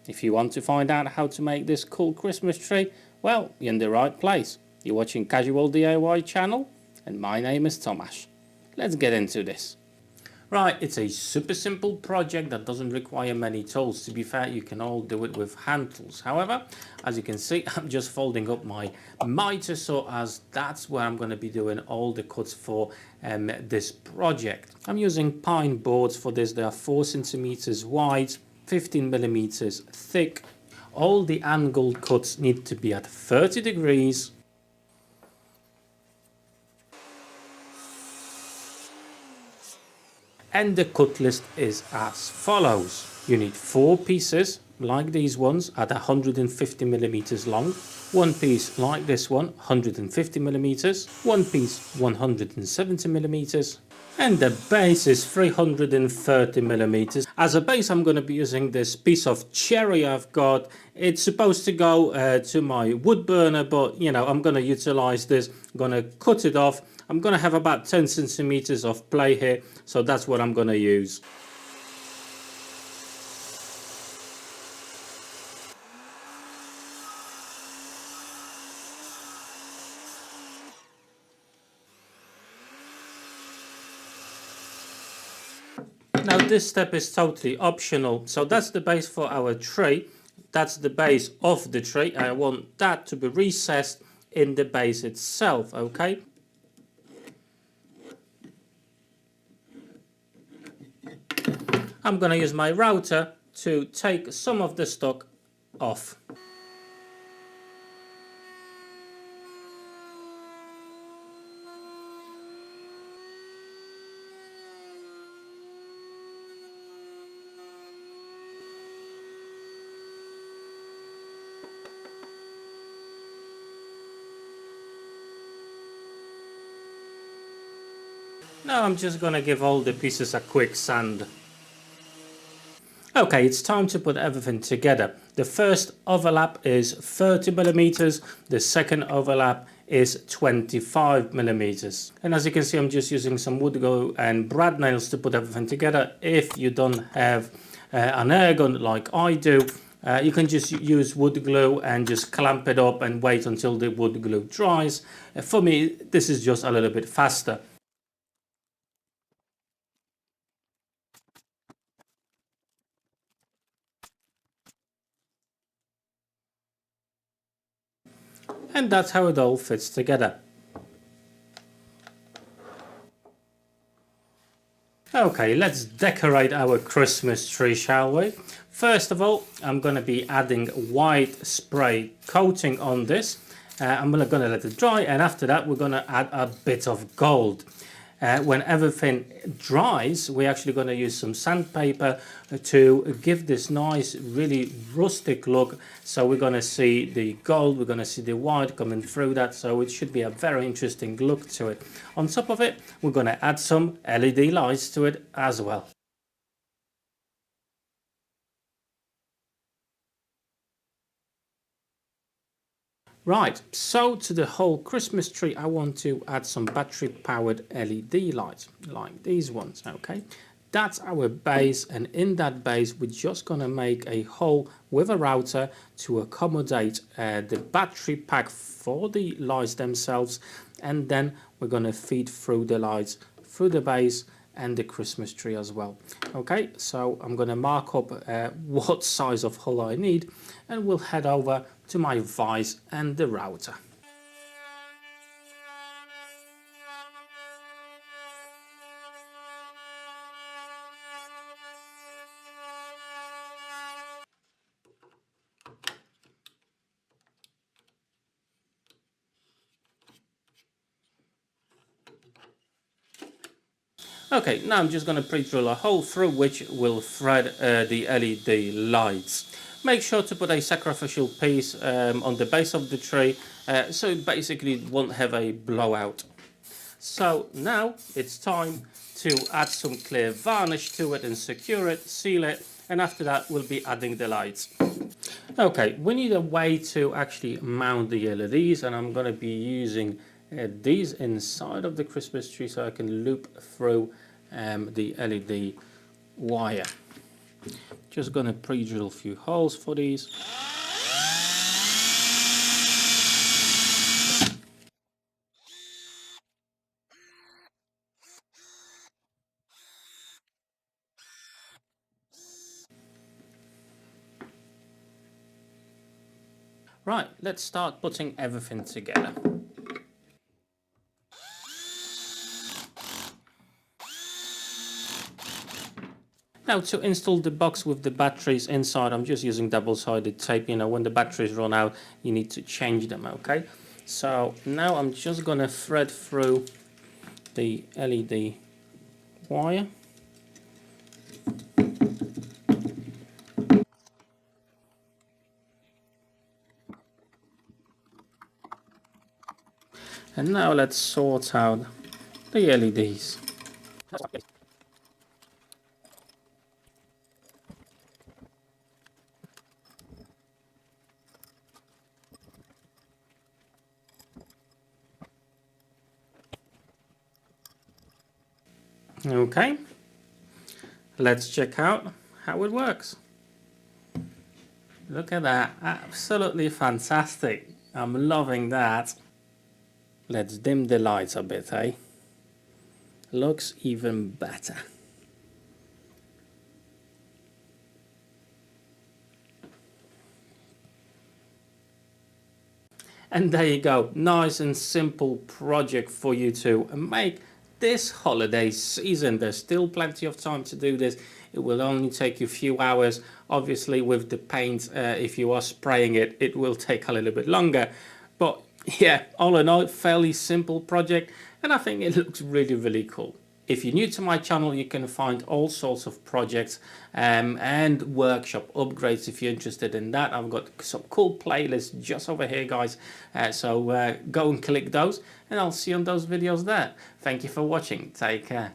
If you want to find out how to make this cool Christmas tree, well, you're in the right place. You're watching Casual DIY channel, and my name is Tomasz. Let's get into this. Right, it's a super simple project that doesn't require many tools. To be fair, you can all do it with hand tools. However, as you can see, I'm just folding up my miter saw, as that's where I'm going to be doing all the cuts for this project. I'm using pine boards for this. They are 4 centimeters wide, 15 millimeters thick. All the angled cuts need to be at 30 degrees. And the cut list is as follows. You need 4 pieces like these ones at 150 millimeters long, 1 piece like this one 150 millimeters, 1 piece 170 millimeters, and the base is 330 millimeters. As a base, I'm going to be using this piece of cherry I've got. It's supposed to go to my wood burner, but you know, I'm going to utilize this. I'm going to cut it off. I'm going to have about 10 centimeters of play here, so that's what I'm going to use. Now this step is totally optional. So that's the base for our tree. That's the base of the tree. I want that to be recessed in the base itself, okay? I'm going to use my router to take some of the stock off. Now I'm just going to give all the pieces a quick sand. Okay, it's time to put everything together. The first overlap is 30 millimeters. The second overlap is 25 millimeters. And as you can see, I'm just using some wood glue and brad nails to put everything together. If you don't have an air gun like I do, you can just use wood glue and just clamp it up and wait until the wood glue dries. For me, this is just a little bit faster. And that's how it all fits together. Okay, let's decorate our Christmas tree, shall we? First of all, I'm going to be adding white spray coating on this. I'm going to let it dry, and after that we're going to add a bit of gold. When everything dries, we're actually going to use some sandpaper to give this nice, really rustic look. So we're going to see the gold, we're going to see the white coming through that, so it should be a very interesting look to it. On top of it, we're going to add some LED lights to it as well. Right, so to the whole Christmas tree, I want to add some battery powered LED lights like these ones, okay? That's our base, and in that base, we're just gonna make a hole with a router to accommodate the battery pack for the lights themselves, and then we're gonna feed through the lights through the base and the Christmas tree as well. Okay, so I'm going to mark up what size of hole I need, and we'll head over to my vise and the router. Okay, now I'm just going to pre-drill a hole through which will thread the LED lights. Make sure to put a sacrificial piece on the base of the tree, so it basically won't have a blowout. So now it's time to add some clear varnish to it and secure it, seal it, and after that we'll be adding the lights. Okay, we need a way to actually mount the LEDs, and I'm going to be using these inside of the Christmas tree so I can loop through the LED wire. Just gonna pre-drill a few holes for these. Right, let's start putting everything together. Now to install the box with the batteries inside, I'm just using double-sided tape. You know, when the batteries run out, you need to change them, okay? So now I'm just gonna thread through the LED wire. And now let's sort out the LEDs. Okay, let's check out how it works. Look at that, absolutely fantastic. I'm loving that. Let's dim the lights a bit, eh? Looks even better. And there you go, nice and simple project for you to make this holiday season. There's still plenty of time to do this. It will only take you a few hours. Obviously with the paint, if you are spraying it, it will take a little bit longer. But yeah, all in all, fairly simple project, and I think it looks really, really cool. If you're new to my channel, you can find all sorts of projects and workshop upgrades if you're interested in that. I've got some cool playlists just over here, guys. So go and click those, and I'll see you on those videos there. Thank you for watching. Take care.